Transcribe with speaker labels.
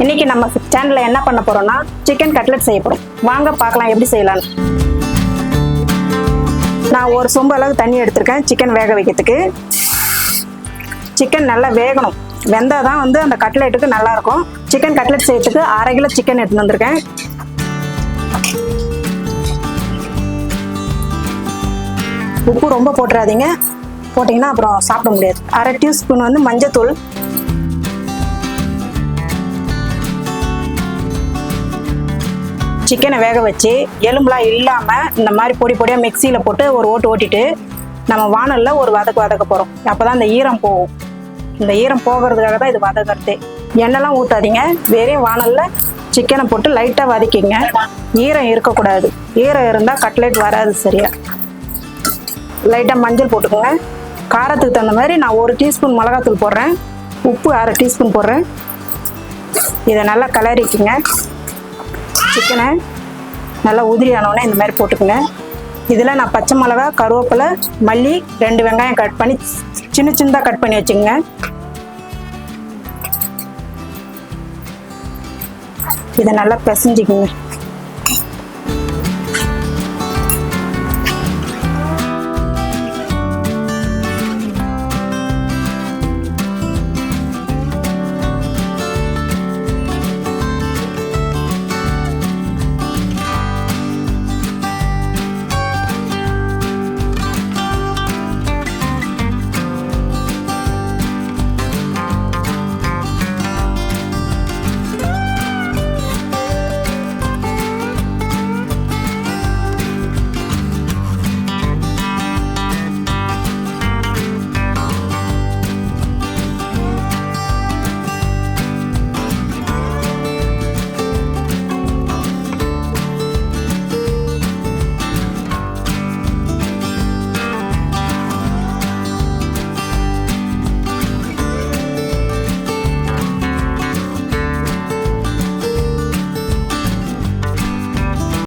Speaker 1: இன்னைக்கு நம்ம சேனல்ல என்ன பண்ண போறோம்னா சிக்கன் கட்லெட் செய்ய போறோம். வாங்க பார்க்கலாம் எப்படி செய்யலாம்னு. நான் ஒரு சொம்பு அளவு தண்ணி எடுத்திருக்கேன் சிக்கன் வேக வைக்கிறதுக்கு. சிக்கன் நல்லா வேகணும், வெந்தாதான் அந்த கட்லெட்டுக்கு நல்லா இருக்கும். சிக்கன் கட்லெட் செய்யறதுக்கு 1/2 கிலோ சிக்கன் எடுத்துட்டு வந்திருக்கேன். உப்பு ரொம்ப போட்டுறாதீங்க, போட்டிங்கன்னா அப்புறம் சாப்பிட முடியாது. 1/2 டீஸ்பூன் மஞ்சத்தூள், சிக்கனை வேக வச்சு எலும்புலாம் இல்லாமல் இந்த மாதிரி பொடி பொடியாக மிக்சியில் போட்டு ஒரு ஓட்டு ஓட்டிட்டு நம்ம வானலில் ஒரு வதக்க போகிறோம். அப்போ தான் இந்த ஈரம் போகும். இந்த ஈரம் போகிறதுக்காக தான் இது வதக்கிறதே. எண்ணெய்லாம் ஊற்றாதீங்க, வெறும் வானலில் சிக்கனை போட்டு லைட்டாக வதக்கிங்க. ஈரம் இருக்கக்கூடாது, ஈரம் இருந்தால் கட்லெட் வராது சரியா. லைட்டாக மஞ்சள் போட்டுக்கோங்க. காரத்துக்கு தகுந்த மாதிரி நான் 1 டீஸ்பூன் மிளகாத்தூள் போடுறேன். உப்பு 1/2 டீஸ்பூன் போடுறேன். இதை நல்லா கிளறிக்குங்க. சிக்கனை நல்லா உதிரி ஆனோடனே இந்த மாதிரி போட்டுக்கோங்க. இதில் நான் பச்சை மிளகா, கருவேப்பிலை, மல்லி, 2 வெங்காயம் கட் பண்ணி சின்ன சின்னதாக கட் பண்ணி வச்சுக்கோங்க. இதை நல்லா பிசைஞ்சிக்கோங்க.